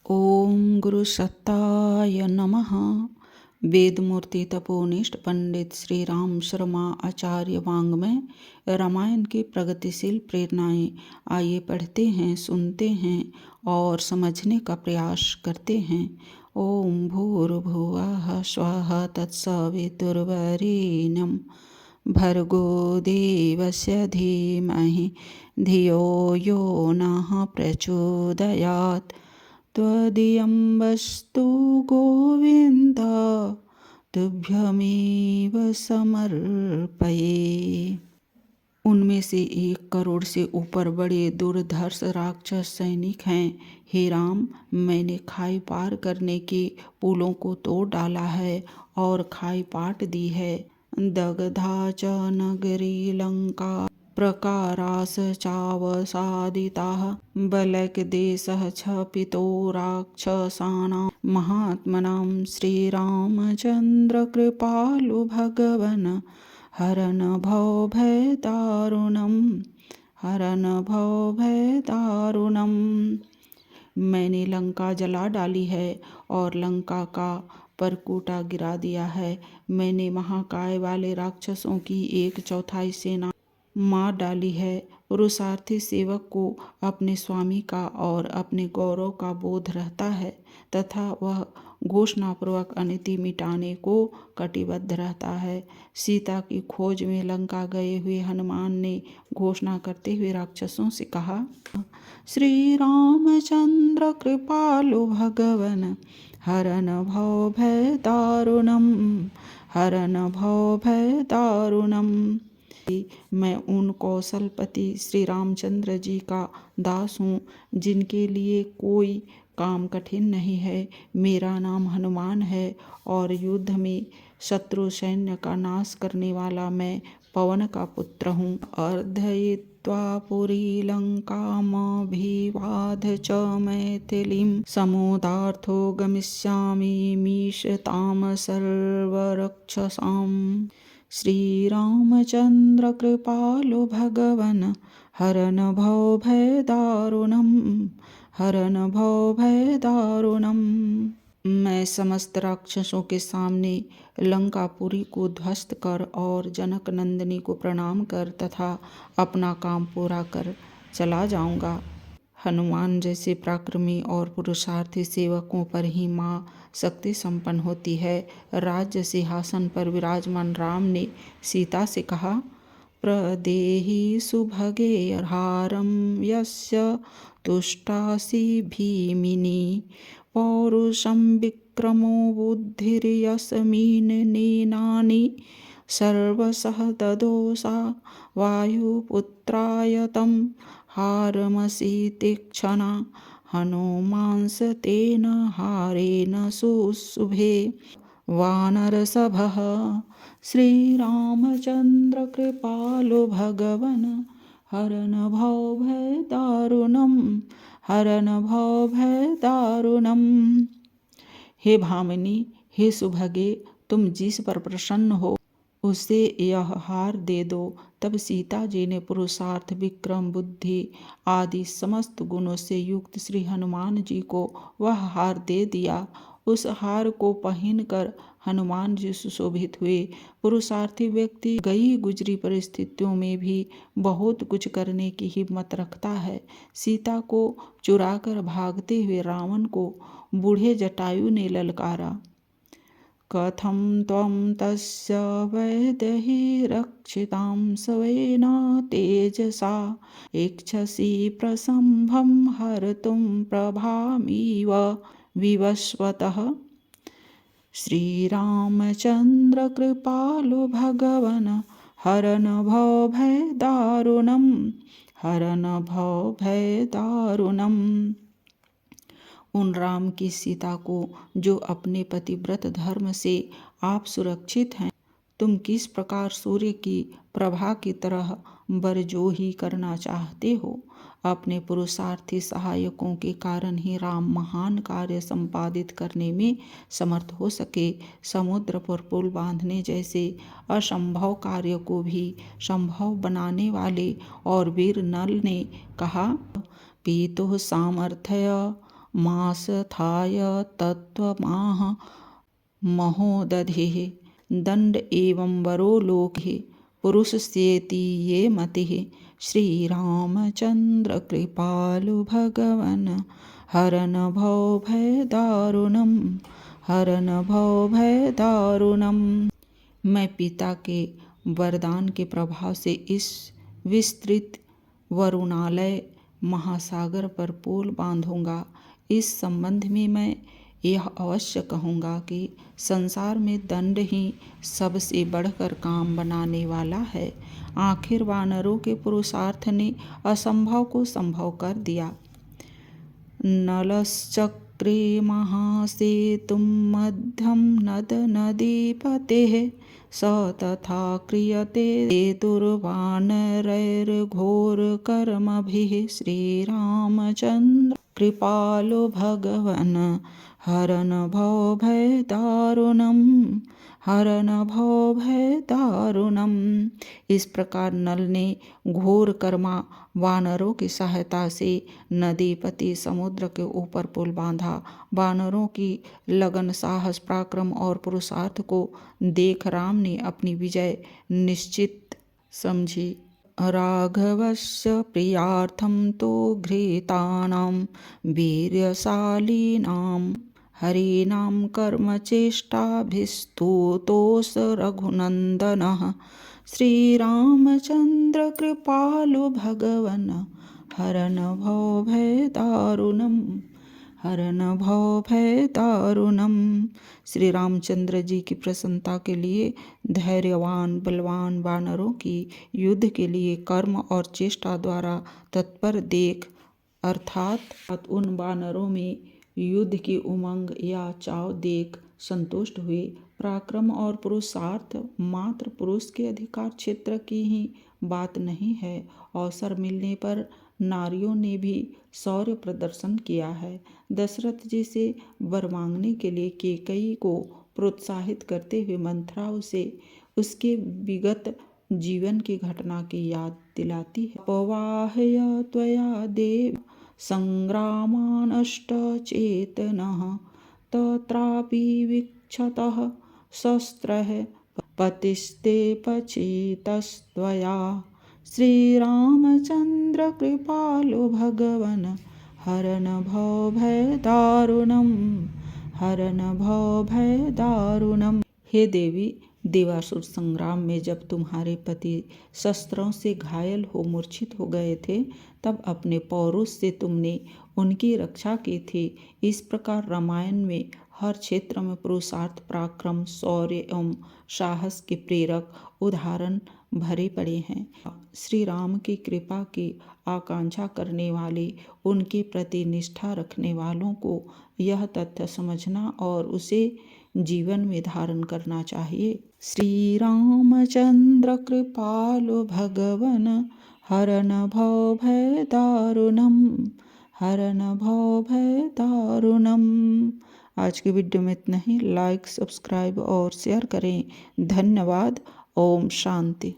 ओम गुरु सत्ताय नमः। वेदमूर्ति तपोनिष्ठ पंडित श्री राम शर्मा आचार्य वाङ्मय रामायण की प्रगतिशील प्रेरणाएं। आइए पढ़ते हैं, सुनते हैं और समझने का प्रयास करते हैं। ओम भूर्भुवः स्वः तत्सवितुर्वरेण्यं भर्गो देवस्य धीमहि धियो यो नः प्रचोदयात्। त्वदीयं वस्तु गोविन्द तुभ्यमेव समर्पये। उनमें से 1 करोड़ से ऊपर बड़े दुर्धर्ष राक्षस सैनिक हैं। हे राम, मैंने खाई पार करने के पुलों को तोड़ डाला है और खाई पाट दी है। दग्धा च नगरी लंका प्रकारास चावसादिताः बलकदेशः क्षपितो राक्षसानां महात्मनां। श्रीरामचन्द्र कृपालु भगवन् हरन् भवभयदारुणं हरन् भवभयदारुणं। मैंने लंका जला डाली है और लंका का परकूटा गिरा दिया है। मैंने महाकाय वाले राक्षसों की 1/4 सेना मार डाली है। पुरुषार्थी सेवक को अपने स्वामी का और अपने गौरव का बोध रहता है तथा वह घोषणापूर्वक अनिति मिटाने को कटिबद्ध रहता है। सीता की खोज में लंका गए हुए हनुमान ने घोषणा करते हुए राक्षसों से कहा, श्री रामचंद्र कृपालु भगवन् हरन् भवभयदारुणं हरन् भवभयदारुणं। मैं उन कौशलपति श्री रामचंद्र जी का दास हूँ जिनके लिए कोई काम कठिन नहीं है। मेरा नाम हनुमान है और युद्ध में शत्रु सैन्य का नाश करने वाला मैं पवन का पुत्र हूँ। अर्धयित्वा पुरी लंकामभिवाद च मैथिलीं समुदार्थो गमिष्यामि मीशतां सर्वरक्षसाम्। श्रीरामचन्द्र कृपालु भगवन् हरन् भवभयदारुणं हरन् भवभयदारुणं। मैं समस्त राक्षसों के सामने लंकापुरी को ध्वस्त कर और जनक नंदिनी को प्रणाम कर तथा अपना काम पूरा कर चला जाऊंगा। हनुमान जैसे पराक्रमी और पुरुषार्थी सेवकों पर ही माँ शक्ति संपन्न होती है। राज्य सिंहासन पर विराजमान राम ने सीता से कहा, प्रदेहि सुभगे हारं यस्य तुष्टासि भीमिनी पौरुषं विक्रमो बुद्धिर्यस्मिन्नेनानि सर्वशः ददोषा वायुपुत्राय तं हारमसि तीक्ष्णा हनुमांस्तेन हारेण शुशुभे वानरसभः। श्रीरामचन्द्र कृपालु भगवन् हरन् भवभयदारुणं हरन् भवभयदारुणं। हे भामिनी, हे सुभगे, तुम जिस पर प्रसन्न हो उसे यह हार दे दो। तब सीता जी ने पुरुषार्थ, विक्रम, बुद्धि आदि समस्त गुणों से युक्त श्री हनुमान जी को वह हार दे दिया। उस हार को पहनकर हनुमान जी सुशोभित हुए। पुरुषार्थी व्यक्ति गई गुजरी परिस्थितियों में भी बहुत कुछ करने की हिम्मत रखता है। सीता को चुराकर भागते हुए रावण को बूढ़े जटायु ने ललकारा, कथं त्वं तस्य वैदेही रक्षितां स्वेन तेजसा इच्छसि प्रसम्भं हर्तुं प्रभामिव विवस्वतः। श्रीरामचन्द्र कृपालु भगवन् हरन् भवभयदारुणं हरन् भवभयदारुणं। उन राम की सीता को जो अपने पतिव्रत धर्म से आप सुरक्षित हैं, तुम किस प्रकार सूर्य की प्रभा की तरह बरजोही करना चाहते हो। अपने पुरुषार्थी सहायकों के कारण ही राम महान कार्य संपादित करने में समर्थ हो सके। समुद्र पर पुल बांधने जैसे असंभव कार्य को भी संभव बनाने वाले और वीर नल ने कहा, पीतुः सामर्थ्य मासथाय तत्त्वमाह महोदधिः दण्ड एवं वरो लोके पुरुषस्येति ये मतिः। श्रीरामचन्द्र कृपालु भगवन् हरन भव भय दारुणम् हरन भव भय दारुणम्। मैं पिता के वरदान के प्रभाव से इस विस्तृत वरुणालय महासागर पर पुल बांधूंगा। इस संबंध में मैं यह अवश्य कहूँगा कि संसार में दंड ही सबसे बढ़कर काम बनाने वाला है। आखिर वानरों के पुरुषार्थ ने असंभव को संभव कर दिया। नलश्चक्रे महासेतुं मध्यं नद नदीपतेः स तथा क्रियते दुर्वानरैर्घोरकर्मभिः। श्रीरामचन्द्र कृपालो भगवन् हरन भव भय दारुणम् हरन भव भय दारुणम्। इस प्रकार नल ने घोर कर्मा वानरों की सहायता से नदीपति समुद्र के ऊपर पुल बांधा। वानरों की लगन, साहस, पराक्रम और पुरुषार्थ को देख राम ने अपनी विजय निश्चित समझी। राघवस्य प्रियार्थं तो घृतानां वीर्यशालिनां हरीणां कर्मचेष्टाभिस्तुतोऽस रघुनन्दनः। श्रीरामचन्द्र कृपालु भगवन् हरन भव भय दारुणम् हरन भव भय दारुणम्। श्री रामचंद्र जी की प्रसन्नता के लिए धैर्यवान बलवान वानरों की युद्ध के लिए कर्म और चेष्टा द्वारा तत्पर देख अर्थात उन वानरों में युद्ध की उमंग या चाव देख संतुष्ट हुए। पराक्रम और पुरुषार्थ मात्र पुरुष के अधिकार क्षेत्र की ही बात नहीं है। अवसर मिलने पर नारियों ने भी शौर्य प्रदर्शन किया है। दशरथ जी से वर मांगने के लिए कैकेयी को प्रोत्साहित करते हुए मंथरा उसे उसके विगत जीवन की घटना की याद दिलाती है। अपवाह्य त्वया देव संग्रामानष्ट चेतनः तत्रापि वीक्षतः शस्त्रः पतिस्ते पचितस्त्वया। श्रीरामचन्द्र कृपालो भगवन् हरन भव भय दारुणम् हरन भव भय दारुणम्। हे देवी, देवासुर संग्राम में जब तुम्हारे पति शस्त्रों से घायल हो मूर्छित हो गए थे, तब अपने पौरुष से तुमने उनकी रक्षा की थी। इस प्रकार रामायण में हर क्षेत्र में पुरुषार्थ, पराक्रम, शौर्य एवं साहस के प्रेरक उदाहरण भरे पड़े हैं। श्री राम की कृपा की आकांक्षा करने वाले, उनके प्रति निष्ठा रखने वालों को यह तथ्य समझना और उसे जीवन में धारण करना चाहिए। श्री रामचंद्र कृपालो भगवन् हरन भव भय दारुणम् हरन भव भय दारुणम्। आज की वीडियो में इतना ही। लाइक, सब्सक्राइब और शेयर करें। धन्यवाद। ओम शांति।